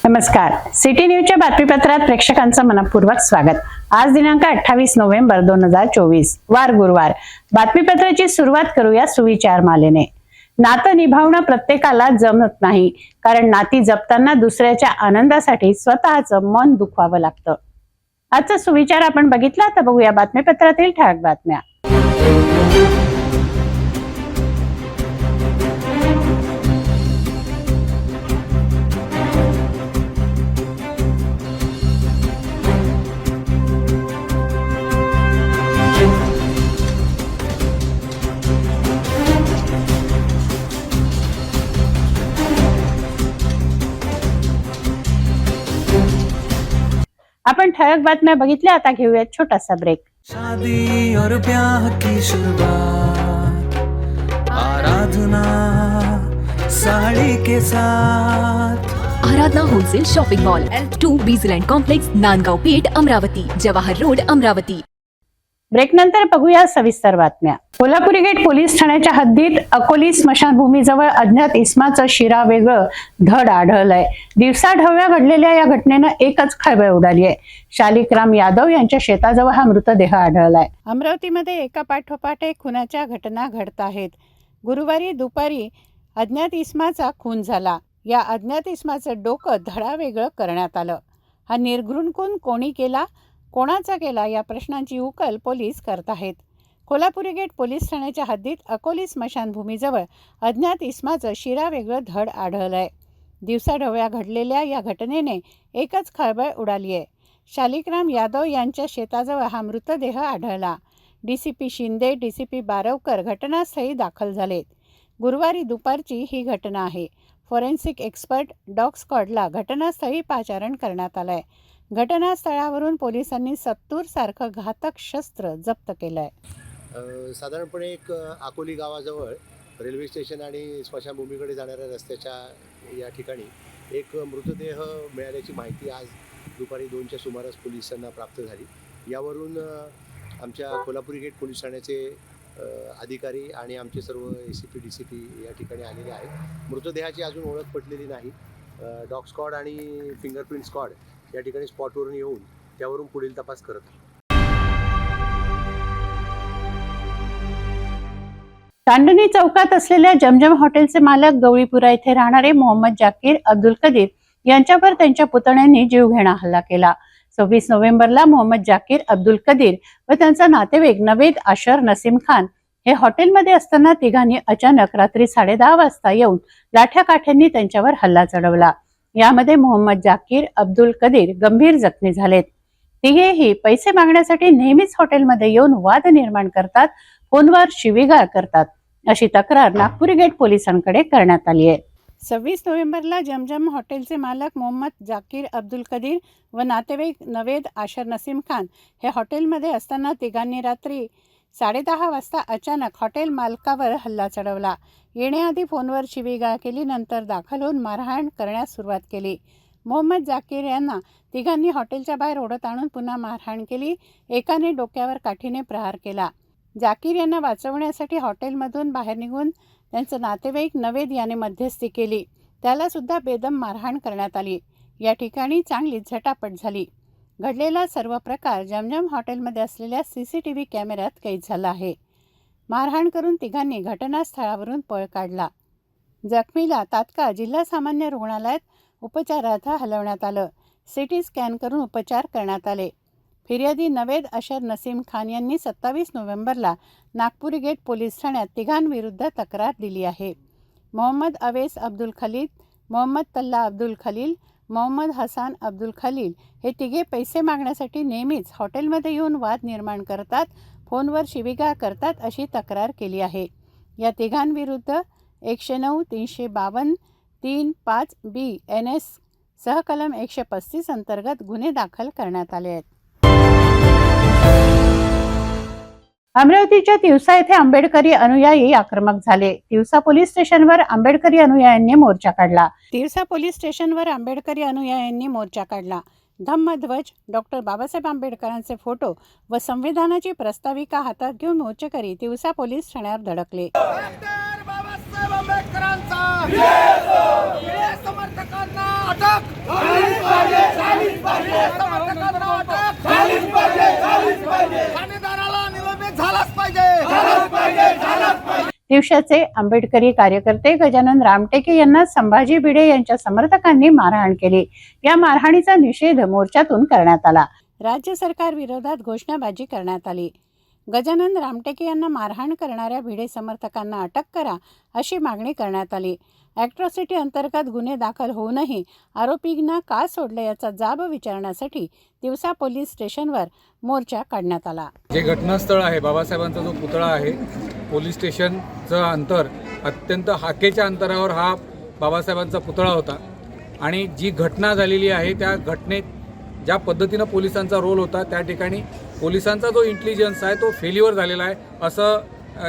नमस्कार. सिटी न्यूजच्या बातमीपत्रात प्रेक्षकांचं मनपूर्वक स्वागत. आज दिनांक 28 नोव्हेंबर 2024 वार गुरुवार. बातमीपत्राची सुरुवात करूया सुविचार मालेने. नातं निभावणं प्रत्येकाला जमत नाही, कारण नाती जपताना दुसऱ्याच्या आनंदासाठी स्वतःचं मन दुखवावं लागतं. आजचा सुविचार आपण बघितला तर बघूया बातमीपत्रातील ठळक बातम्या. आपण ठळक बातम्या बघितल्या. आता घेऊया छोटासा ब्रेक. शादी और ब्याह की शुरुआत आराधना साड़ी के साथ. Aradhana wholesale shopping mall, L2 Bijland complex, Nandgaon Peth, Amravati, Jawahar road, Amravati. Break नंतर बघूया सविस्तर बातम्या. कोल्हापुरी गेट पोलीस ठाण्याच्या हद्दीत अकोली स्मशानभूमीजवळ अज्ञात इसमाचं शिरा वेगळं धड आढळलंय. दिवसाढवळ्या घडलेल्या या घटनेनं एकच खळबळ उडाली आहे. शालिकराम यादव यांच्या शेताजवळ हा मृतदेह आढळलाय. अमरावतीमध्ये एका पाठोपाठ एक खुनाच्या घटना घडत आहेत. गुरुवारी दुपारी अज्ञात इसमाचा खून झाला. या अज्ञात इसमाचं डोकं धडावेगळं करण्यात आलं. हा निर्घृण खून कोणी केला, कोणाचा केला, या प्रश्नांची उकल पोलीस करत आहेत. कोल्हापुरी गेट पोलीस ठाण्याच्या हद्दीत अकोली स्मशानभूमीजवळ अज्ञात इसमाचं शिरा वेगळं धड आढळलंय. दिवसाढवळ्या घडलेल्या या घटनेने एकच खळबळ उडाली आहे. शालिकराम यादव यांच्या शेताजवळ हा मृतदेह आढळला. DCP शिंदे, DCP बारवकर घटनास्थळी दाखल झालेत. गुरुवारी दुपारची ही घटना आहे. फॉरेन्सिक एक्सपर्ट डॉग स्क्वॉडला घटनास्थळी पाचारण करण्यात आलंय. घटनास्थळावरून पोलिसांनी 70 सारखं घातक शस्त्र जप्त केलंय. साधारणपणे एक अकोली गावाजवळ रेल्वे स्टेशन आणि स्मशानभूमीकडे जाणाऱ्या रस्त्याच्या या ठिकाणी एक मृतदेह मिळाल्याची माहिती आज दुपारी 2च्या सुमारास पोलिसांना प्राप्त झाली. यावरून आमच्या कोल्हापुरी गेट पोलीस ठाण्याचे अधिकारी आणि आमचे सर्व ACP DCP या ठिकाणी आलेले आहेत. मृतदेहाची अजून ओळख पटलेली नाही. डॉग स्क्वॉड आणि फिंगरप्रिंट स्क्वॉड या ठिकाणी स्पॉटवरून येऊन त्यावरून पुढील तपास करत आहेत. चांदणी चौकात असलेल्या जमजम हॉटेलचे मालक गवळीपुरा येथे राहणारे मोहम्मद जाकीर अब्दुल कदीर यांच्यावर त्यांच्या पुतण्यांनी जीवघेणा हल्ला केला. 26 नोव्हेंबरला मोहम्मद जाकीर अब्दुल कदीर व त्यांचा नातेवाईक नवेद आशर नसीम खान हे हॉटेलमध्ये असताना तिघांनी अचानक रात्री 10:30 वाजता येऊन लाठ्या काठ्यांनी त्यांच्यावर हल्ला चढवला. यामध्ये मोहम्मद जाकीर अब्दुल कदीर गंभीर जखमी झालेत. तिघेही पैसे मागण्यासाठी नेहमीच हॉटेलमध्ये येऊन वाद निर्माण करतात, फोनवर शिवीगाळ करतात, अशी तक्रार नागपुरी गेट पोलिसांकडे करण्यात आली आहे. 26 नोव्हेंबरला जमजम हॉटेलचे मालक मोहम्मद जाकीर अब्दुल कदीर व नातेवाईक नवेद आशर नसीम खान हे हॉटेलमध्ये असताना तिघांनी रात्री 10:30 वाजता अचानक हॉटेल मालकावर हल्ला चढवला. येण्याआधी फोनवर शिवीगाळ केली, नंतर दाखल होऊन मारहाण करण्यास सुरुवात केली. मोहम्मद जाकीर यांना तिघांनी हॉटेलच्या बाहेर ओढत आणून पुन्हा मारहाण केली. एकाने डोक्यावर काठीने प्रहार केला. जाकीर यांना वाचवण्यासाठी हॉटेलमधून बाहेर निघून त्यांचं नातेवाईक नवेद याने मध्यस्थी केली. त्याला सुद्धा बेदम मारहाण करण्यात आली. या ठिकाणी चांगली झटापट झाली. घडलेला सर्व प्रकार जमजम हॉटेलमध्ये असलेल्या CCTV कॅमेऱ्यात कैद झाला आहे. मारहाण करून तिघांनी घटनास्थळावरून पळ काढला. जखमीला तात्काळ जिल्हा सामान्य रुग्णालयात उपचारार्थ हलवण्यात आलं. CT स्कॅन करून उपचार करण्यात आले. फिर्यादी नवेद आशर नसीम खान यांनी 27 नोव्हेंबरला नागपुरी गेट पोलीस ठाण्यात तिघांविरुद्ध तक्रार दिली आहे. मोहम्मद अवेस अब्दुल खलील, मोहम्मद तल्ला अब्दुल खलील, मोहम्मद हसन अब्दुल खलील हे तिघे पैसे मागण्यासाठी नेहमीच हॉटेलमध्ये येऊन वाद निर्माण करतात, फोनवर शिवीगाळ करतात, अशी तक्रार केली आहे. या तिघांविरुद्ध 109, 352, 3(5) BNS सह कलम 135 अंतर्गत गुन्हे दाखल करण्यात आले आहेत. अमरावतीच्या तिवसा येथे आंबेडकरी अनुयायी आक्रमक झाले. तिवसा पोलीस स्टेशनवर आंबेडकरी अनुयायांनी मोर्चा काढला. तिवसा पोलीस स्टेशनवर आंबेडकरी अनुयायांनी मोर्चा काढला. धम्मध्वज, डॉक्टर बाबासाहेब आंबेडकरांचे फोटो व संविधानाची प्रस्ताविका हातात घेऊन मोर्चेकरी तिवसा पोलीस ठाण्यावर धडकले. बाबासाहेब आंबेडकरांचा भिडे समर्थकांना अटक समर्थकांना अटक ठाणेदाराला निलंबित झालाच पाहिजे दिवसाचे आंबेडकरी कार्यकर्ते गजानन रामटेके यांना संभाजी भिडे यांच्या समर्थकांनी मारहाण केली। या मारहाणीचा निषेध मोर्चातून करण्यात आला। राज्य सरकार विरोधात घोषणाबाजी करण्यात आली। गजानन रामटेके यांना मारहाण करणाऱ्या भिडे समर्थकांना अटक करा अशी मागणी करण्यात आली। ॲट्रॉसिटी अंतर्गत गुन्हे दाखल होऊनही आरोपींना का सोडले याचा जाब विचारण्यासाठी दिवसा पोलीस स्टेशनवर मोर्चा काढण्यात आला। जे घटनास्थळ आहे, बाबासाहेबांचा जो पुतळा आहे, पोलीस स्टेशनचं अंतर अत्यंत हाकेच्या अंतरावर हा बाबासाहेबांचा पुतळा होता आणि जी घटना झालेली आहे त्या घटनेत ज्या पद्धतीनं पोलिसांचा रोल होता त्या ठिकाणी पोलिसांचा जो इंटेलिजन्स आहे तो फेल्युअर झालेला आहे असं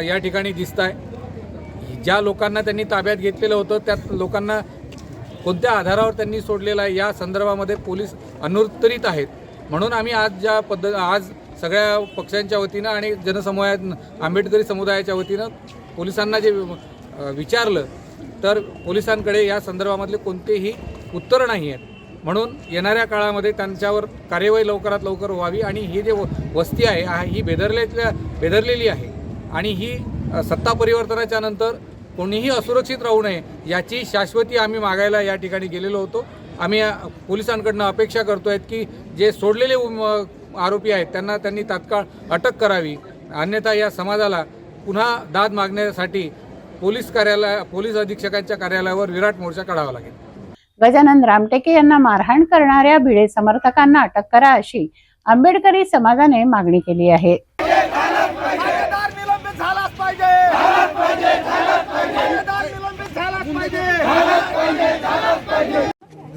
या ठिकाणी दिसतं आहे। ज्या लोकांना त्यांनी ताब्यात घेतलेलं होतं त्या लोकांना कोणत्या आधारावर त्यांनी सोडलेलं आहे या संदर्भामध्ये पोलीस अनुत्तरित आहेत। म्हणून आम्ही आज सगळ्या पक्षांच्या वतीनं आणि जनसमुदायात आंबेडकरी समुदायाच्या वतीनं पोलिसांना जे विचारलं तर पोलिसांकडे या संदर्भामधले कोणतेही उत्तर नाही आहेत। म्हणून येणाऱ्या काळामध्ये त्यांच्यावर कार्यवाही लवकरात लवकर व्हावी आणि ही जे वस्ती आहे ही बेदरलेली आहे आणि ही सत्ता परिवर्तनाच्या नंतर कोणीही असुरक्षित राहू नये याची शाश्वती आम्ही मागायला या ठिकाणी गेलेलो होतो। आम्ही पोलिसांकडनं अपेक्षा करतो आहेत की जे सोडलेले आरोपी आहेत त्यांनी तात्काळ अटक करावी, अन्यथा या समाजाला पुन्हा दाद मागण्यासाठी पोलीस अधीक्षकांच्या कार्यालयावर विराट मोर्चा काढावा लागेल। गजानन रामटेके यांना मारहाण करणाऱ्या भिडे समर्थकांना अटक करा अशी आंबेडकरी समाजाने मागणी केली आहे। ठाणेदार निलंबित झालाच पाहिजे ठाणेदार निलंबित झालाच पाहिजे।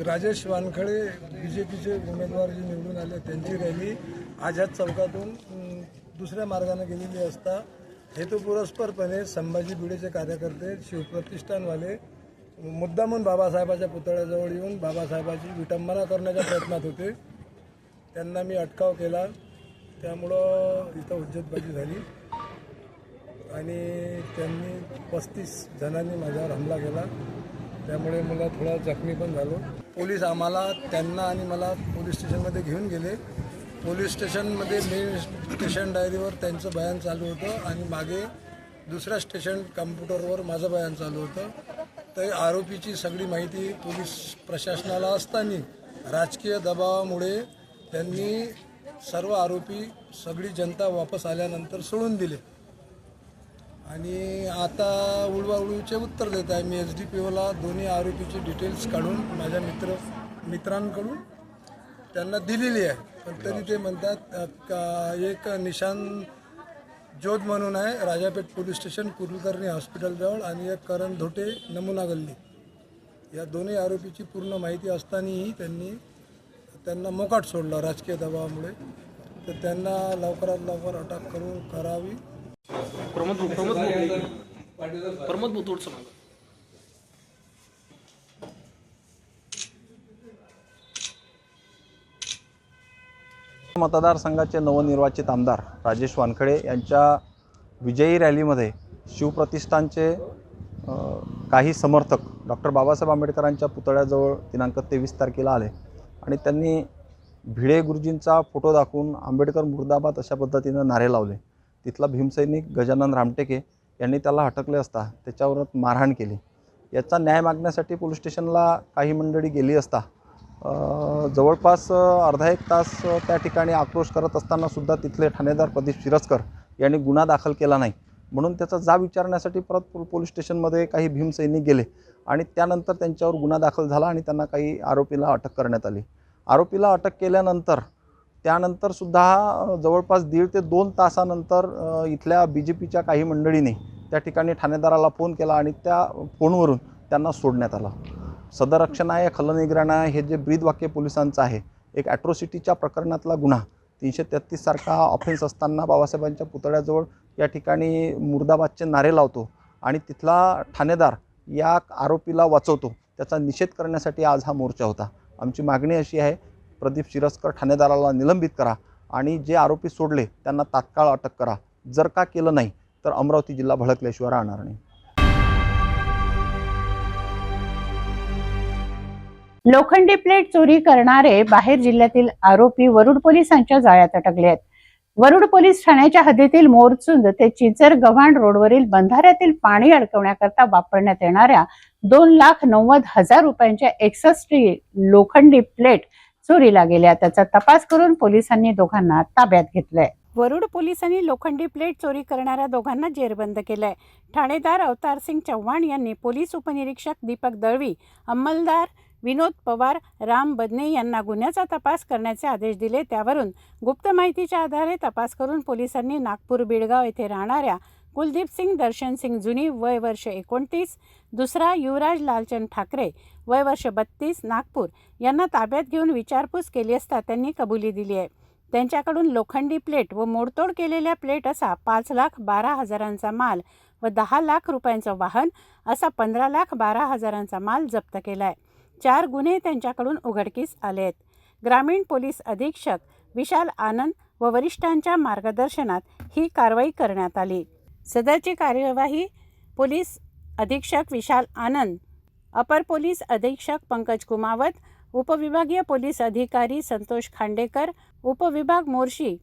राजेश वानखडे बीजेपीचे उमेदवार जे निवडून आले त्यांची रॅली आझाद चौकातून दुसऱ्या मार्गाने गेलेली असता हेतुपुरस्परपणे संभाजी भिडेचे कार्यकर्ते शिवप्रतिष्ठानवाले मुद्दामून बाबासाहेबाच्या पुतळ्याजवळ येऊन बाबासाहेबाची विटंबना करण्याच्या प्रयत्नात होते। त्यांना मी अटकाव केला, त्यामुळं इथं हुज्जतबाजी झाली आणि त्यांनी 35 जणांनी माझ्यावर हमला केला, त्यामुळे मला थोडा जखमी पण झालो। पोलीस आम्हाला त्यांना आणि मला पोलीस स्टेशनमध्ये घेऊन गेले। पोलीस स्टेशनमध्ये मेन स्टेशन डायरीवर त्यांचं बयान चालू होतं आणि मागे दुसऱ्या स्टेशन कम्प्युटरवर माझं बयान चालू होतं। तर आरोपीची सगळी माहिती पोलीस प्रशासनाला असताना राजकीय दबावामुळे त्यांनी सर्व आरोपी सगळी जनता वापस आल्यानंतर सोडून दिले आणि आता उडवाउडवीचे उत्तर देत आहे। मी SDPOला दोन्ही आरोपीची डिटेल्स काढून माझ्या मित्रांकडून त्यांना दिलेली आहे, पण तरी ते म्हणतात एक निशान जोध म्हणून आहे राजापेठ पोलीस स्टेशन कुलकर्णी हॉस्पिटलजवळ आणि एक करण धोटे नमुना गल्ली, या दोन्ही आरोपीची पूर्ण माहिती असतानाही त्यांना मोकाट सोडलं राजकीय दबावामुळे। तर त्यांना लवकरात लवकर अटक करावी। मतदारसंघाचे नवनिर्वाचित आमदार राजेश वानखडे यांच्या विजयी रॅलीमध्ये शिवप्रतिष्ठानचे काही समर्थक डॉक्टर बाबासाहेब आंबेडकरांच्या पुतळ्याजवळ दिनांक 23 तारखेला आले आणि त्यांनी भिडे गुरुजींचा फोटो दाखवून आंबेडकर मुर्दाबाद अशा पद्धतीनं नारे लावले। तिथला भीमसैनिक गजानन रामटेके यांनी त्याला अटकले असता त्याच्यावर मारहाण केली। याचा न्याय मागण्यासाठी पोलीस स्टेशनला काही मंडळी गेली असता जवळपास अर्धा एक तास त्या ठिकाणी आक्रोश करत असताना सुद्धा तिथले ठाणेदार प्रदीप शिरस्कर यांनी गुन्हा दाखल केला नाही, म्हणून त्याचा जाब विचारण्यासाठी परत पोलीस स्टेशनमध्ये काही भीमसैनिक गेले आणि त्यानंतर त्यांच्यावर गुन्हा दाखल झाला आणि त्यांना काही आरोपीला अटक करण्यात आली। आरोपीला अटक केल्यानंतर त्यानंतर सुद्धा जवळपास 1.5 ते 2 तासानंतर इथल्या BJPच्या काही मंडळींनी त्या ठिकाणी ठाणेदाराला फोन केला आणि त्या फोनवरून त्यांना सोडण्यात आलं। सदरक्षणाय खलनिग्रहणाय हे जे ब्रीदवाक्य पोलिसांचं आहे, एक ॲट्रॉसिटीच्या प्रकरणातला गुन्हा 333 सारखा ऑफेन्स असताना बाबासाहेबांच्या पुतळ्याजवळ या ठिकाणी मुर्दाबादचे नारे लावतो आणि तिथला ठाणेदार या आरोपीला वाचवतो, त्याचा निषेध करण्यासाठी आज हा मोर्चा होता। आमची मागणी अशी आहे, प्रदीप शिरस्कर ठाणेदाराला निलंबित करा आणि जे आरोपी सोडले त्यांना तात्काळ अटक करा। जर का केलं नाही तर अमरावती जिल्हा भडकल्याशिवाय राहणार नाही। लोखंडी प्लेट चोरी करणारे बाहेर जिल्ह्यातील आरोपी वरुड पोलिसांच्या जाळ्यात अटकले आहेत. वरुड पोलीस ठाण्याच्या हद्दीतील मोरचुंद ते चिंचर गव्हाण रोडवरील बंधाऱ्यातील पाणी अडकवण्याकरता वापरण्यात येणाऱ्या 2,90,000 रुपयांच्या एक्सस्ट्री लोखंडी प्लेट चोरीला गेल्या. त्याचा तपास करून पोलिसांनी दोघांना ताब्यात घेतलंय. वरुड पोलिसांनी लोखंडी प्लेट चोरी करणाऱ्या दोघांना जेरबंद केलंय. ठाणेदार अवतार सिंग चव्हाण यांनी पोलीस उपनिरीक्षक दीपक दळवी, अंमलदार विनोद पवार, राम बदने यांना गुन्ह्याचा तपास करण्याचे आदेश दिले. त्यावरून गुप्त माहितीच्या आधारे तपास करून पोलिसांनी नागपूर बिडगाव येथे राहणाऱ्या कुलदीप सिंग दर्शन सिंग जुनी वय वर्ष 29, दुसरा युवराज लालचंद ठाकरे वय वर्ष 32 नागपूर यांना ताब्यात घेऊन विचारपूस केली असता त्यांनी कबुली दिली आहे. त्यांच्याकडून लोखंडी प्लेट व मोडतोड केलेल्या प्लेट असा 5,12,000चा माल व 10 लाख रुपयांचं वाहन असा 15,12,000चा माल जप्त केला आहे. 4 गुन्हे त्यांच्याकडून उघडकीस आले आहेत. ग्रामीण पोलीस अधीक्षक विशाल आनंद व वरिष्ठांच्या मार्गदर्शनात ही कारवाई करण्यात आली. सदरची कार्यवाही पोलीस अधीक्षक विशाल आनंद, अपर पोलीस अधीक्षक पंकज कुमावत, उपविभागीय पोलीस अधिकारी संतोष खांडेकर, उपविभाग मोर्शी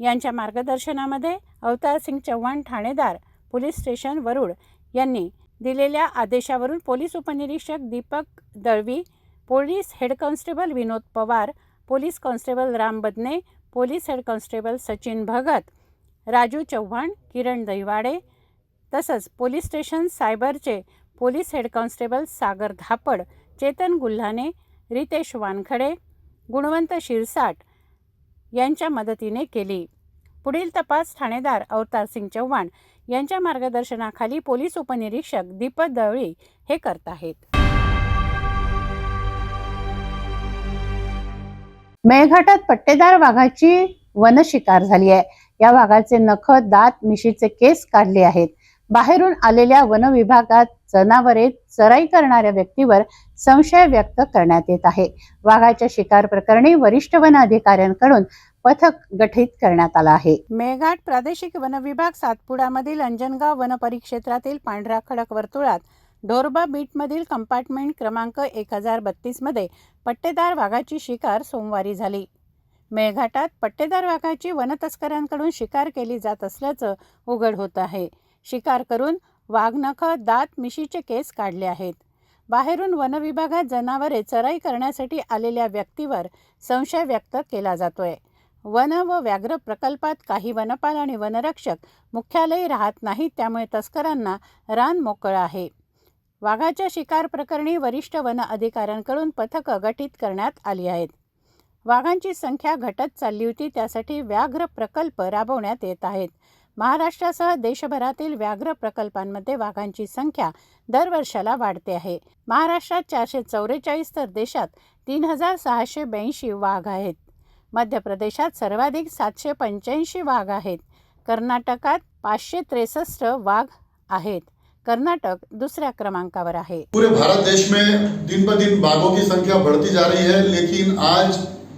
यांच्या मार्गदर्शनामध्ये अवतार सिंग चव्हाण ठाणेदार पोलीस स्टेशन वरुड यांनी दिलेल्या आदेशावरून पोलीस उपनिरीक्षक Deepak Dalvi, police head constable Vinod Pawar, police constable Ram Badne, police head constable Sachin Bhagat, Raju Chavan, Kiran Daiwade तसंच पोलीस स्टेशन सायबरचे police head constable Sagar Dhapad, Chetan Gulhane, Ritesh Wankhede, Gunwant Shirsat यांच्या मदतीने केली. पुढील तपास ठाणेदार अवतार सिंग चव्हाण यांच्या मार्गदर्शनाखाली पोलीस उपनिरीक्षक दीपक दळवी हे करत आहेत. मेळघाटात पट्टेदार वाघाची वनशिकार झाली आहे. या वाघाचे नख, दात, मिशीचे केस काढले आहेत. बाहेरून आलेल्या वन विभागात जनावरे चराई करणाऱ्या व्यक्तीवर संशय व्यक्त करण्यात येत आहे. वाघाच्या शिकार प्रकरणी वरिष्ठ वन अधिकाऱ्यांकडून पथक गठीत करण्यात आला आहे. मेळघाट प्रादेशिक वन विभाग सातपुडामधील अंजनगाव वन परिक्षेत्रातील पांढऱ्या खडक वर्तुळात ढोरबा बीटमधील कंपार्टमेंट क्रमांक 1032 मध्ये पट्टेदार वाघाची शिकार सोमवारी झाली. मेळघाटात पट्टेदार वाघाची वनतस्करांकडून शिकार केली जात असल्याचं उघड होत आहे. शिकार करून वाघनख, दात, मिशीचे केस काढले आहेत. बाहेरून वन विभागात जनावरे चराई करण्यासाठी आलेल्या व्यक्तीवर संशय व्यक्त केला जातोय. वन व व्याघ्र प्रकल्पात काही वनपाल आणि वनरक्षक मुख्यालयी राहत नाहीत, त्यामुळे तस्करांना रान मोकळं आहे. वाघाच्या शिकार प्रकरणी वरिष्ठ वन अधिकाऱ्यांकडून पथकं गठीत करण्यात आली आहेत. वाघांची संख्या घटत चालली होती, त्यासाठी व्याघ्र प्रकल्प राबवण्यात येत आहेत. महाराष्ट्रासह देशभरातील व्याघ्र प्रकल्पांमध्ये वाघांची संख्या दरवर्षाला वाढते आहे. महाराष्ट्रात 444 तर देशात 3,682 वाघ आहेत. मध्य प्रदेशात सर्वाधिक 785 वाघ आहेत. कर्नाटकात 563 वाघ आहेत. कर्नाटक दुसऱ्या क्रमांकावर आहे. पूरे भारत देश में दिन ब दिन बाघों की संख्या बढ़ती जा रही है, लेकिन आज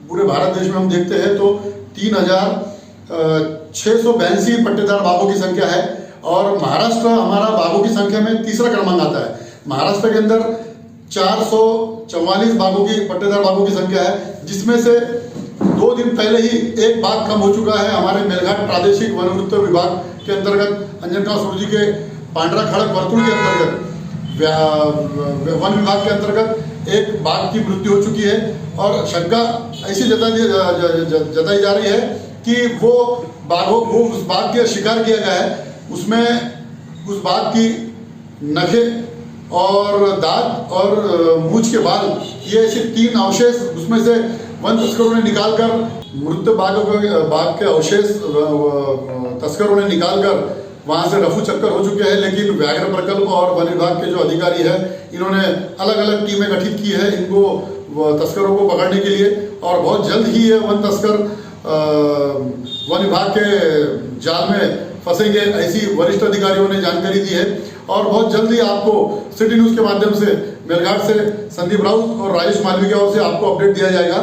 पूरे भारत देश में हम देखते हैं तो 3,682 पट्टेदार बाघों की संख्या है और महाराष्ट्र हमारा बाघों की संख्या में तीसरा क्रमांक आता है. महाराष्ट्र के अंदर 444 बाघों की पट्टेदार बाघों की संख्या है, जिसमें से 2 दिन पहले ही एक बाघ कम हो चुका है. हमारे मेलघाट प्रादेशिक वनवृत्त विभाग के अंतर्गत अंजनगांव सुरजी के पांड्रा खड़क वर्तुल के अंतर्गत वन विभाग के अंतर्गत एक बाघ की मृत्यु हो चुकी है और शंका ऐसी जताई जा रही है कि वो उस बाघ के शिकार किया गया है, उसमें उस बाघ की नखें और दांत और मूंछ के बाल, ये ऐसे 3 अवशेष उसमें से वन तस्करों ने निकालकर मृत बाघ के अवशेष तस्करों ने निकालकर वहाँ से रफू चक्कर हो चुके हैं. लेकिन व्याघ्र प्रकल्प और वन विभाग के जो अधिकारी है, इन्होंने अलग अलग टीमें गठित की है इनको तस्करों को पकड़ने के लिए, और बहुत जल्द ही ये वन तस्कर वन विभाग के जाल में फंसेंगे, ऐसी वरिष्ठ अधिकारियों ने जानकारी दी है. और बहुत जल्द ही आपको सिटी न्यूज़ के माध्यम से मेलघाट से संदीप राउत और राजेश मालवी की ओर से आपको अपडेट दिया जाएगा.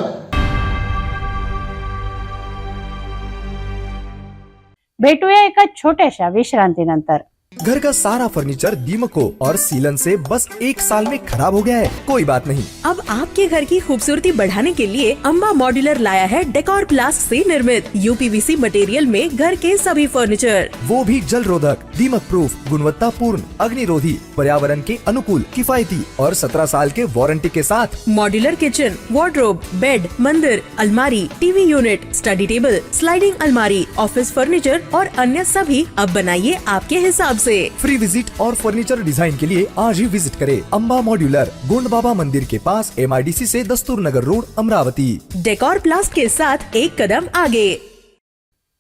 भेटूया एका छोट्याशा विश्रांतीनंतर. घर का सारा फर्नीचर दीमकों और सीलन से बस 1 साल में खराब हो गया है। कोई बात नहीं, अब आपके घर की खूबसूरती बढ़ाने के लिए अम्बा मॉड्यूलर लाया है डेकोर प्लास्ट से निर्मित यूपीवीसी मटेरियल में घर के सभी फर्नीचर, वो भी जल रोधक, दीमक प्रूफ, गुणवत्ता पूर्ण, अग्निरोधी, पर्यावरण के अनुकूल, किफायती और 17 साल के वारंटी के साथ। मॉड्यूलर किचन, वार्डरोब, बेड, मंदिर, अलमारी, TV unit, study table, sliding अलमारी, ऑफिस फर्नीचर और अन्य सभी अब बनाइए आपके हिसाब से। फ्री विजिट और फर्नीचर डिजाइन के लिए आज ही विजिट करें अम्बा मॉड्यूलर, गोंड बाबा मंदिर के पास, MIDC से दस्तूर नगर रोड, अमरावती। डेकोर प्लास्ट के साथ एक कदम आगे।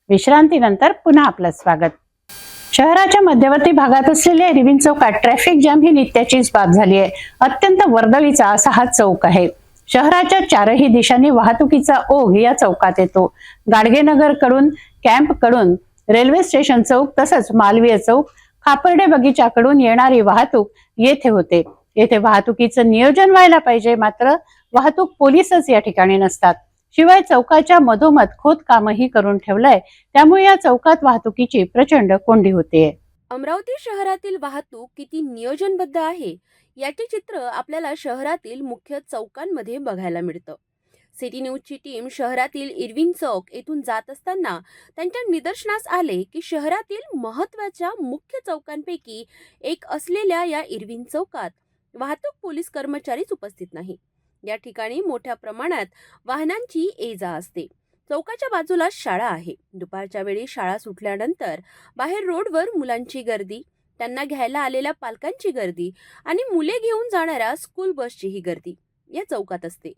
विश्रांतीनंतर पुन्हा आपलं स्वागत। शहराच्या मध्यवर्ती भागात असलेल्या इरविन चौकात ट्रॅफिक जाम ही नित्याचीच बाब झाली आहे। अत्यंत वर्दळीचा असा हा चौक आहे। शहराच्या चारही दिशांनी वाहतुकीचा ओघ या चौकात येतो। गाडगेनगर कडून, कॅम्प कडून, रेल्वे स्टेशन चौक तसंच मालवीय चौक, खापर्डे बगीच्याकडून येणारी वाहतूक येथे होते। येथे वाहतुकीचं नियोजन व्हायला पाहिजे, मात्र वाहतूक पोलीसच या ठिकाणी नसतात। शिवाय चौकाच्या मधोमध खोदकामही करून ठेवलंय, त्यामुळे या चौकात वाहतुकीची प्रचंड कोंडी होते। अमरावती शहरातील वाहतूक किती नियोजनबद्ध आहे याचे चित्र आपल्याला शहरातील मुख्य चौकांमध्ये बघायला मिळतं। सिटी न्यूजची टीम शहरातील इरविन चौक येथून जात असताना त्यांच्या निदर्शनास आले की शहरातील महत्त्वाच्या मुख्य चौकांपैकी एक असलेल्या या इरविन चौकात वाहतूक पोलीस कर्मचारीच उपस्थित नाही। या ठिकाणी मोठ्या प्रमाणात वाहनांची ये-जा असते। चौकाच्या बाजूला शाळा आहे। दुपारच्या वेळी शाळा सुटल्यानंतर बाहेर रोडवर मुलांची गर्दी, त्यांना घ्यायला आलेल्या पालकांची गर्दी आणि मुले घेऊन जाणाऱ्या स्कूल बसचीही गर्दी या चौकात असते।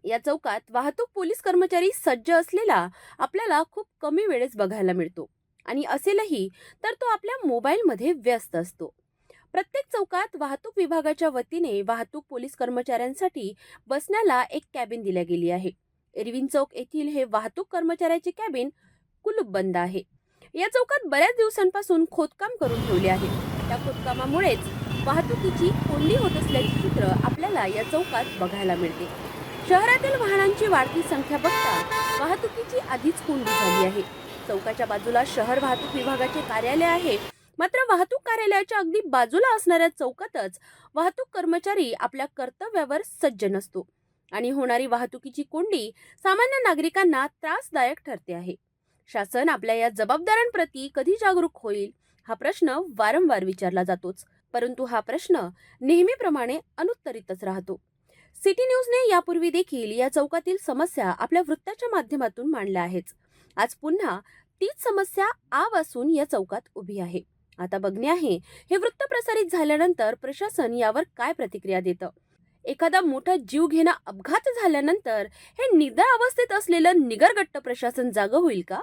या चौकात वाहतूक पोलीस कर्मचारी सज्ज असलेला आपल्याला खूप कमी वेळेस बघायला मिळतो आणि असेलही तर तो आपल्या मोबाईलमध्ये व्यस्त असतो। प्रत्येक चौकात वाहतूक विभागाच्या वतीने वाहतूक पोलीस कर्मचाऱ्यांसाठी बसण्याला एक कॅबिन दिल्या गेली आहे। इरविन चौक येथील हे वाहतूक कर्मचाऱ्याचे कॅबिन कुलूपबंद आहे। या चौकात बऱ्याच दिवसांपासून खोदकाम करून ठेवले आहे। त्या खोदकामामुळेच वाहतुकीची कोंडी होत असल्याचे चित्र आपल्याला या चौकात बघायला मिळते। शहरातील वाहनांची वाढती संख्या बघता वाहतुकीची आधीच कोंडी झाली आहे। चौकाच्या बाजूला शहर वाहतूक विभागाचे कार्यालय आहे, मात्र वाहतूक कार्यालयाच्या अगदी बाजूला असणाऱ्या चौकातच वाहतूक कर्मचारी आपल्या कर्तव्यावर सज्ज नसतो आणि होणारी वाहतुकीची कोंडी सामान्य नागरिकांना त्रासदायक ठरते आहे। शासन आपल्या या जबाबदाऱ्यांप्रती कधी जागरूक होईल हा प्रश्न वारंवार विचारला जातोच, परंतु हा प्रश्न नेहमीप्रमाणे अनुत्तरितच राहतो। सिटी न्यूजने यापूर्वी देखील या चौकातील समस्या आपल्या वृत्ताच्या माध्यमातून मांडल्या आहेत। आज पुन्हा तीच समस्या आव असून या चौकात उभी आहे। आता बघणे आहे हे वृत्त प्रसारित झाल्यानंतर प्रशासन यावर काय प्रतिक्रिया देतं। एखादा मोठा जीव घेणा अपघात झाल्यानंतर हे निद्रा अवस्थेत असलेलं निगरगट्ट प्रशासन जागं होईल का?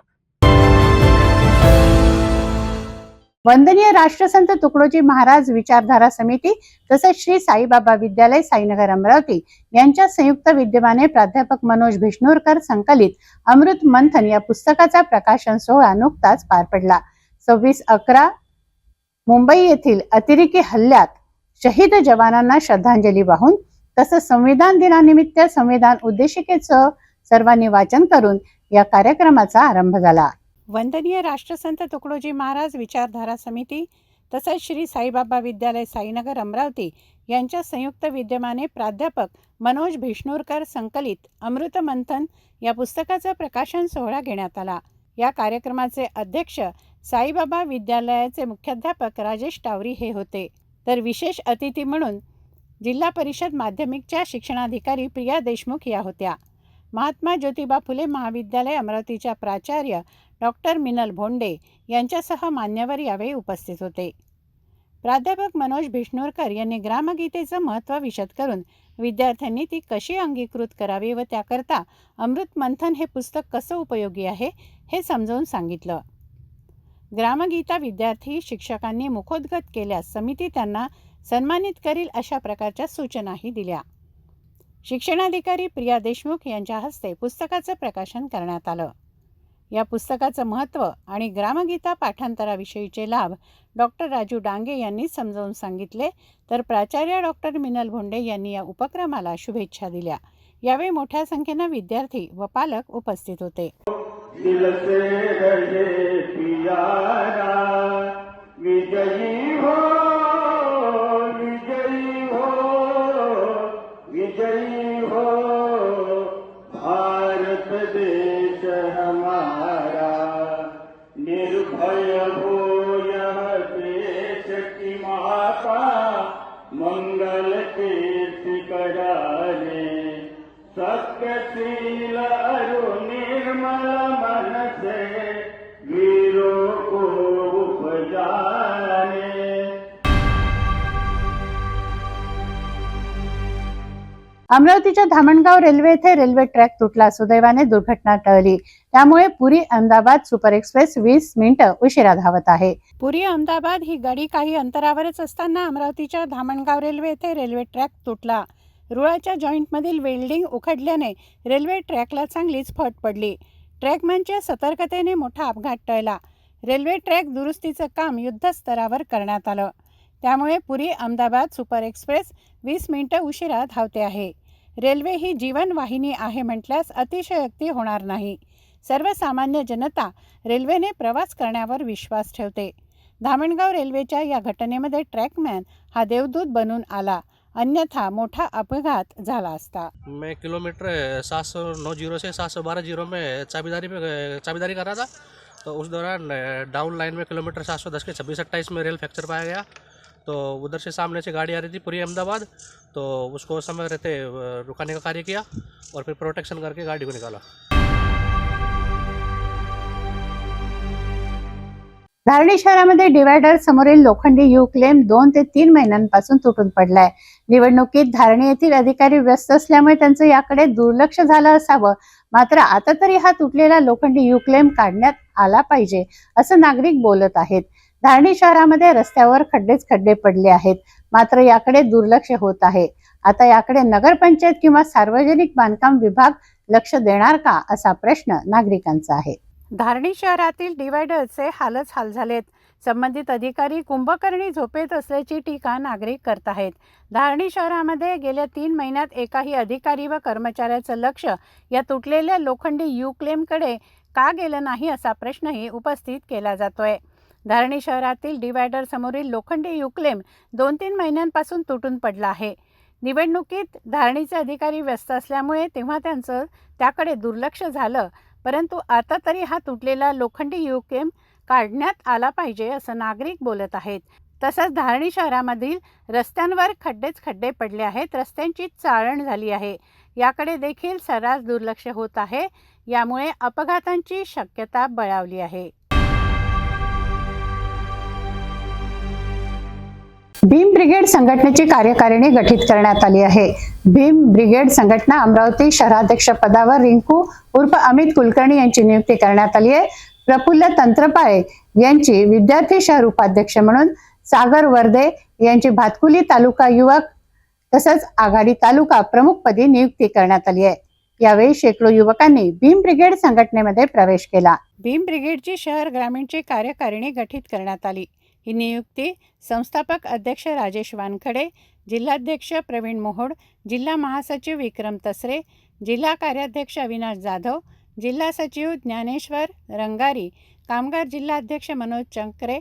वंदनीय राष्ट्रसंत तुकडोजी महाराज विचारधारा समिती तसेच श्री साईबाबा विद्यालय साईनगर अमरावती यांच्या संयुक्त विद्यमाने प्राध्यापक मनोज भिष्णुरकर संकलित अमृत मंथन या पुस्तकाचा प्रकाशन सोहळा नुकताच पार पडला। 26/11 मुंबई येथील अतिरेकी हल्ल्यात शहीद जवानांना श्रद्धांजली वाहून तसंच संविधान दिनानिमित्त संविधान उद्देशिकेचं सर्वांनी वाचन करून या कार्यक्रमाचा आरंभ झाला। वंदनीय राष्ट्रसंत तुकडोजी महाराज विचारधारा समिती तसेच श्री साईबाबा विद्यालय साईनगर अमरावती यांच्या संयुक्त विद्यमाने प्राध्यापक मनोज भिष्णुरकर संकलित अमृत मंथन या पुस्तकाचा प्रकाशन सोहळा घेण्यात आला। या कार्यक्रमाचे अध्यक्ष साईबाबा विद्यालयाचे मुख्याध्यापक राजेश टावरी हे होते, तर विशेष अतिथी म्हणून जिल्हा परिषद माध्यमिकच्या शिक्षणाधिकारी प्रिया देशमुख या होत्या। महात्मा ज्योतिबा फुले महाविद्यालय अमरावतीच्या प्राचार्य डॉक्टर मिनल भोंडे यांच्यासह मान्यवर यावेळी उपस्थित होते। प्राध्यापक मनोज भिष्णुरकर यांनी ग्रामगीतेचं महत्त्व विशद करून विद्यार्थ्यांनी ती कशी अंगीकृत करावी व त्याकरता अमृत मंथन हे पुस्तक कसं उपयोगी आहे हे समजावून सांगितलं। ग्रामगीता विद्यार्थी शिक्षकांनी मुखोद्गत केल्यास समिती त्यांना सन्मानित करील अशा प्रकारच्या सूचनाही दिल्या। शिक्षणाधिकारी प्रिया देशमुख यांच्या हस्ते पुस्तकाचं प्रकाशन करण्यात आलं। या पुस्तकाचं महत्त्व आणि ग्रामगीता पाठांतराविषयीचे लाभ डॉक्टर राजू डांगे यांनी समजावून सांगितले, तर प्राचार्य डॉक्टर मिनल भोंडे यांनी या उपक्रमाला शुभेच्छा दिल्या। यावेळी मोठ्या संख्येने विद्यार्थी व पालक उपस्थित होते। दिल से रहे प्यारा विजयी अमरावतीच्या धामणगाव रेल्वे येथे रेल्वे ट्रॅक तुटला. सुदैवाने दुर्घटना टळली. त्यामुळे पुरी अहमदाबाद सुपर एक्सप्रेस 20 मिनिटं उशिरा धावत आहे. पुरी अहमदाबाद ही गाडी काही अंतरावरच असताना अमरावतीच्या धामणगाव रेल्वे येथे रेल्वे ट्रॅक तुटला. रुळाच्या जॉईंटमधील वेल्डिंग उखडल्याने रेल्वे ट्रॅकला चांगलीच फट पडली. ट्रॅकमॅनच्या सतर्कतेने मोठा अपघात टळला. रेल्वे ट्रॅक दुरुस्तीचं काम युद्धस्तरावर करण्यात आलं. त्यामुळे पुरी अहमदाबाद सुपर एक्सप्रेस 20 मिनिटं उशिरा धावते आहे. रेल्वे ही जीवनवाहिनी आहे म्हटल्यास अतिशयोक्ती होणार नाही. सर्वसामान्य जनता रेल्वेने प्रवास करण्यावर विश्वास ठेवते. धामणगाव रेल्वेच्या या घटनेमध्ये ट्रॅकमॅन हा देवदूत बनून आला, अन्यथा मोठा अपघात झाला असता. मैं किलोमीटर 709 से 712 में चाबीदारी कर रहा था, तो उस दौरान डाउन लाइन में किलोमीटर 710 के 26-28 में रेल फ्रैक्चर पाया गया. तो उधर से सामने से गाड़ी आ रही थी पूरी अहमदाबाद, तो उसको समय रहते रुकाने का कार्य किया और फिर प्रोटेक्शन करके गाड़ी को निकाला. धारणी शहरामध्ये डिवायडर समोरील लोखंडी यू क्लेम 2 ते 3 महिन्यांपासून तुटून पडलाय. निवडणुकीत धारणी येथील अधिकारी व्यस्त असल्यामुळे त्यांचं याकडे दुर्लक्ष झालं असावं. मात्र आता तरी हा तुटलेला लोखंडी यू क्लेम काढण्यात आला पाहिजे असं नागरिक बोलत आहेत. धारणी शहरामध्ये रस्त्यावर खड्डे पडले आहेत, मात्र याकडे दुर्लक्ष होत आहे. आता याकडे नगरपंचायत किंवा सार्वजनिक बांधकाम विभाग लक्ष देणार का असा प्रश्न नागरिकांचा आहे. धारणी शहरातील डिवायडरचे हालच हाल झालेत. संबंधित अधिकारी कुंभकर्णी झोपेत असल्याची टीका नागरिक करत आहेत. धारणी शहरामध्ये गेल्या 3 महिन्यात एकाही अधिकारी व कर्मचाऱ्याचं लक्ष या तुटलेल्या लोखंडी यू क्लेमकडे का गेलं नाही असा प्रश्नही उपस्थित केला जातोय. धारणी शहरातील डिवायडर समोरील लोखंडी यू क्लेम 2-3 महिन्यांपासून तुटून पडला आहे. निवडणुकीत धारणीचे अधिकारी व्यस्त असल्यामुळे तेव्हा त्यांचं त्याकडे दुर्लक्ष झालं, परंतु आता तरी हा तुटलेला लोखंडी यू क्लेम काढण्यात आला पाहिजे असं नागरिक बोलत आहेत. तसंच धारणी शहरामधील रस्त्यांवर खड्डे पडले आहेत. रस्त्यांची चाळण झाली आहे, याकडे देखील सर्रास दुर्लक्ष होत आहे. यामुळे अपघातांची शक्यता बळावली आहे. भीम ब्रिगेड संघटनेची कार्यकारिणी गठीत करण्यात आली आहे. भीम ब्रिगेड संघटना अमरावती शहराध्यक्ष पदावर रिंकू उर्फ अमित कुलकर्णी यांची नियुक्ती करण्यात आली आहे. प्रफुल्ल तंत्रपाळे यांची विद्यार्थी शहर उपाध्यक्ष म्हणून, सागर वर्दे यांची भातकुली तालुका युवक तसंच आघाडी तालुका प्रमुखपदी नियुक्ती करण्यात आली आहे. यावेळी शेकडो युवकांनी भीम ब्रिगेड संघटनेमध्ये प्रवेश केला. भीम ब्रिगेडची शहर ग्रामीणची कार्यकारिणी गठीत करण्यात आली. ही नियुक्ती संस्थापक अध्यक्ष राजेश वानखडे, जिल्हाध्यक्ष प्रवीण मोहोड, जिल्हा महासचिव विक्रम तसरे, जिल्हा कार्याध्यक्ष अविनाश जाधव, जिल्हा सचिव ज्ञानेश्वर रंगारी, कामगार जिल्हाध्यक्ष मनोज चंक्रे,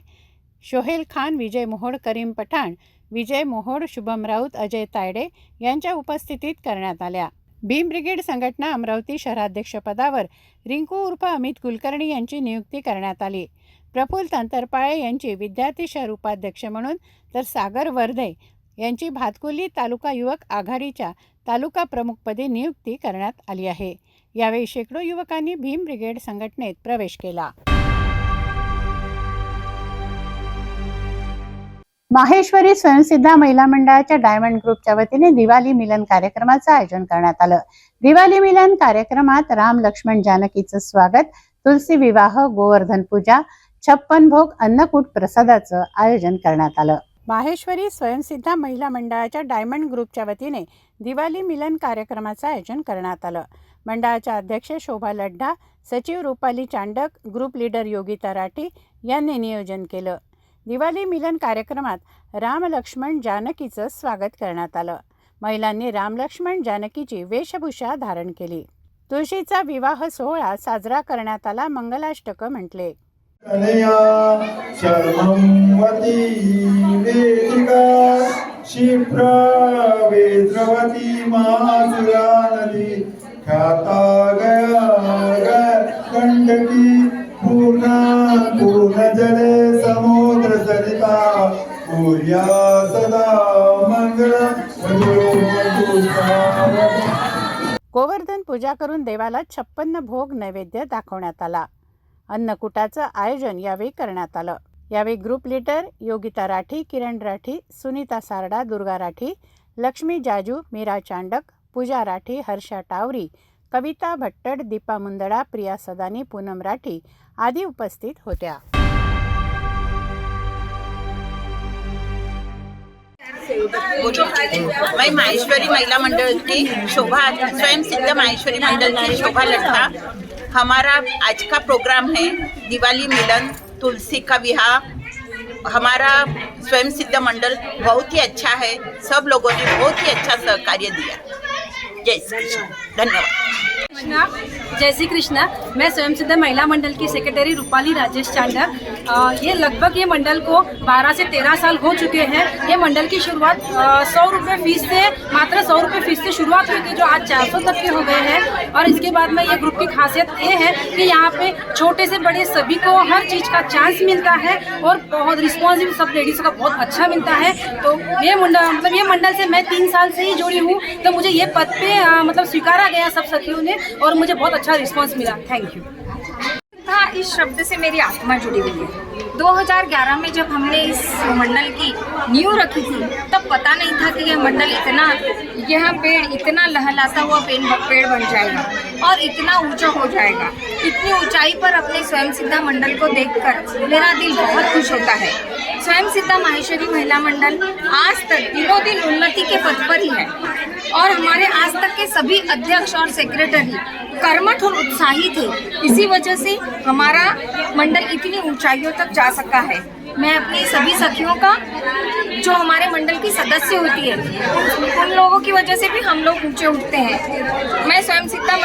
शोहेल खान, विजय मोहोड, करीम पठाण, विजय मोहोड, शुभम राऊत, अजय तायडे यांच्या उपस्थितीत करण्यात आल्या. भीम ब्रिगेड संघटना अमरावती शहराध्यक्षपदावर रिंकू उर्फ अमित कुलकर्णी यांची नियुक्ती करण्यात आली. प्रफुल्ल तंत्रपाळे यांची विद्यार्थी शहर उपाध्यक्ष म्हणून, तर सागर वर्धे यांची भातकुली तालुका युवक आघाडीच्या तालुका प्रमुखपदी नियुक्ती करण्यात आली आहे. यावेळी शेकडो युवकांनी भीम ब्रिगेड संघटनेत प्रवेश केला. माहेश्वरी स्वयंसिद्धा महिला मंडळाच्या डायमंड ग्रुपच्या वतीने दिवाळी मिलन कार्यक्रमाचं आयोजन करण्यात आलं. दिवाळी मिलन कार्यक्रमात राम लक्ष्मण जानकीचं स्वागत, तुलसी विवाह, गोवर्धन पूजा, 56 भोग, अन्नकूट प्रसादाचं आयोजन करण्यात आलं. माहेश्वरी स्वयंसिद्धा महिला मंडळाच्या डायमंड ग्रुपच्या वतीने दिवाळी मिलन कार्यक्रमाचं आयोजन करण्यात आलं. मंडळाच्या अध्यक्ष शोभा लड्ढा, सचिव रुपाली चांडक, ग्रुप लीडर योगिता राठी यांनी नियोजन केलं. दिवाळी मिलन कार्यक्रमात राम लक्ष्मण जानकीचं स्वागत करण्यात आलं. महिलांनी राम लक्ष्मण जानकीची वेशभूषा धारण केली. तुळशीचा विवाह सोहळा साजरा करण्यात आला. मंगलाष्टक म्हटले. पूर्ण जले समुद्र सरिता पूर्या सदा मंगल. गोवर्धन पूजा करून देवाला 56 भोग नैवेद्य दाखवण्यात आला. अन्नकूटाचं आयोजन यावेळी करण्यात आलं. यावेळी ग्रुप लीडर योगिता राठी, किरण राठी, सुनीता सारडा, दुर्गा राठी, लक्ष्मी जाजू, मीरा चांडक, पूजा राठी, हर्षा टावरी, कविता भट्टड, दीपा मुंदडा, प्रिया सदानी, पूनम राठी आदी उपस्थित होत्या. मैं माहेश्वरी महिला मंडल की शोभा, स्वयं सिद्ध माहेश्वरी मंडल की शोभा लट्टा. हमारा आज का प्रोग्राम है दिवाली मिलन, तुलसी का विवाह. हमारा स्वयं सिद्ध मंडल बहुत ही अच्छा है. सब लोगों ने बहुत ही अच्छा सहकार्य दिया. जय श्री कृष्ण. धन्यवाद. जय श्री कृष्णा. मैं स्वयं सिद्ध महिला मंडल की सेक्रेटरी रूपाली राजेश चांडर. ये मंडल को 12 से 13 साल हो चुके हैं. ये मंडल की शुरुआत 100 रुपये फीस से, मात्र 100 रुपये फीस से शुरुआत हुई थी, जो आज 400 तक के हो गए हैं. और इसके बाद में ये ग्रुप की खासियत ये है कि यहाँ पे छोटे से बड़े सभी को हर चीज़ का चांस मिलता है और बहुत रिस्पॉन्सिव सब लेडीज़ का बहुत अच्छा मिलता है. तो ये मंडल से मैं 3 साल से ही जुड़ी हूँ. तो मुझे ये पद पे स्वीकारा गया सब सखियों ने और मुझे बहुत अच्छा रिस्पॉन्स मिला. Thank you. इस शब्द से मेरी आत्मा जुड़ी हुई है. 2011 में जब हमने इस मंडल की नींव रखी थी तब पता नहीं था कि यह पेड़ इतना लहलाता हुआ पेड़ बन जाएगा और इतना ऊंचा हो जाएगा. इतनी ऊंचाई पर अपने स्वयं सिद्धा मंडल को देखकर मेरा दिल बहुत खुश होता है. स्वयं सिद्धा माहेश्वरी महिला मंडल आज तक दिनों दिन उन्नति के पथ पर ही है और हमारे आज तक के सभी अध्यक्ष और सेक्रेटरी कर्मठ और उत्साही थे. इसी वजह से हमारा मंडल इतनी ऊंचाइयों तक जा सका है. मैं अपनी सभी सखियों का, जो हमारे मंडल की सदस्य होती है, उन लोगों की वजह से भी हम लोग ऊंचे उठते हैं. मैं स्वयं सिद्धा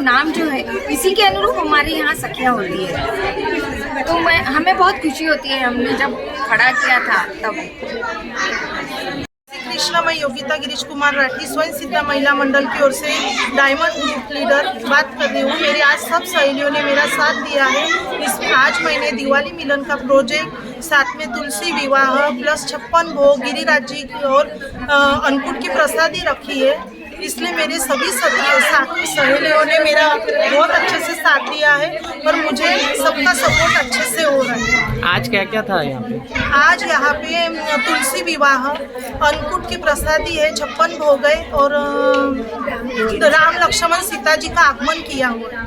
नाम जो है इसी के अनुरूप हमारे यहाँ सखियाँ होती है. तो हमें बहुत खुशी होती है. हमने जब खड़ा किया था तब. कृष्णा, मैं योगिता गिरीश कुमार राठी स्वयं सिद्धा महिला मंडल की ओर से डायमंड ग्रुप लीडर बात कर रही हूँ. मेरी आज सब सहेलियों ने मेरा साथ दिया है. इसमें आज मैंने दिवाली मिलन का प्रोजेक्ट, साथ में तुलसी विवाह प्लस 56 भोग गिरिराज जी की और अन्नकूट की प्रसादी रखी है. इसलिए मेरे सभी सहेलियों ने मेरा बहुत अच्छे से साथ दिया है और मुझे सबका सपोर्ट अच्छे से हो रहा है. आज क्या क्या था यहाँ पे? आज यहाँ पे तुलसी विवाह, अन्नकूट की प्रसादी है, 56 भोग है और राम लक्ष्मण सीता जी का आगमन किया हुआ है.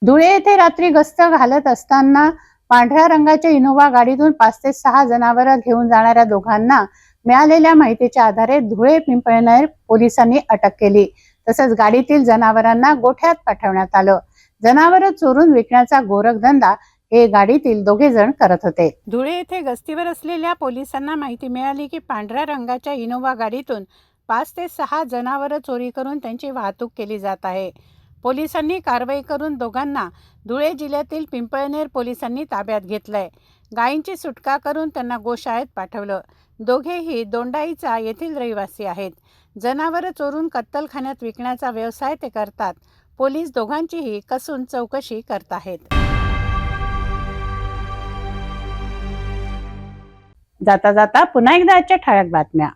धुळे येथे रात्री गस्त घालत असताना पांढऱ्या रंगाच्या इनोव्हा गाडीतून 5 ते 6 जनावरं घेऊन जाणाऱ्या दोघांना मिळालेल्या माहितीच्या आधारे धुळे पिंपळनेर पोलिसांनी अटक केली. तसंच गाडीतील जनावरांना गोठ्यात पाठवण्यात आलं. जनावरं चोरून विकण्याचा गोरखधंदा हे गाडीतील 2 जण करत होते. धुळे येथे गस्तीवर असलेल्या पोलिसांना माहिती मिळाली की पांढऱ्या रंगाच्या इनोव्हा गाडीतून 5 ते 6 जनावरं चोरी करून त्यांची वाहतूक केली जात आहे. पोलिसांनी कारवाई करून दोघांना धुळे जिल्ह्यातील पिंपळनेर पोलिसांनी ताब्यात घेतलंय. गायींची सुटका करून त्यांना गोशाळेत पाठवलं. दोघेही दोंडाईचा येथील रहिवासी आहेत. जनावरं चोरून कत्तलखान्यात विकण्याचा व्यवसाय ते करतात. पोलीस दोघांचीही कसून चौकशी करत आहेत. जाता जाता पुन्हा एकदा आजच्या ठळक बातम्या.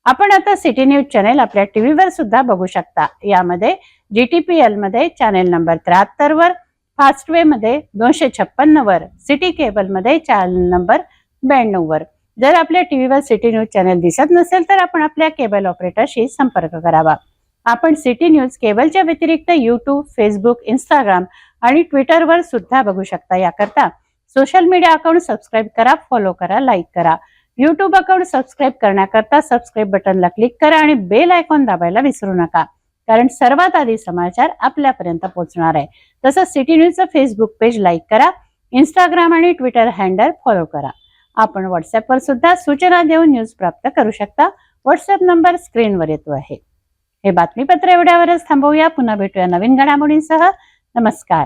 आपण आता सिटी न्यूज चॅनेल आपल्या टीव्हीवर सुद्धा बघू शकता. यामध्ये GTPL मध्ये चॅनेल नंबर 73 वर, फास्टवे मध्ये 256 वर, सिटी केबल मध्ये चॅनेल नंबर 92 वर. जर आपल्या टीव्हीवर सिटी न्यूज चॅनेल दिसत नसेल तर आपण आपल्या केबल ऑपरेटरशी संपर्क करावा. आपण सिटी न्यूज केबलच्या व्यतिरिक्त YouTube, फेसबुक, इंस्टाग्राम आणि ट्विटरवर सुद्धा बघू शकता. याकरता सोशल मीडिया अकाउंट सबस्क्राईब करा, फॉलो करा, लाईक करा. YouTube अकाउंट सबस्क्राईब करण्याकरता सबस्क्राईब बटनला क्लिक करा आणि बेल आयकॉन दाबायला विसरू नका, कारण सर्वात आधी समाचार आपल्यापर्यंत पोहोचणार आहे. तसंच सिटी न्यूजचं फेसबुक पेज लाईक करा, इंस्टाग्राम आणि ट्विटर हँडल फॉलो करा. आपण व्हॉट्सअपवर सुद्धा सूचना देऊन न्यूज प्राप्त करू शकता. व्हॉट्सअप नंबर स्क्रीनवर येतो आहे. हे बातमीपत्र एवढ्यावरच थांबवूया. पुन्हा भेटूया नवीन घडामोडींसह. नमस्कार.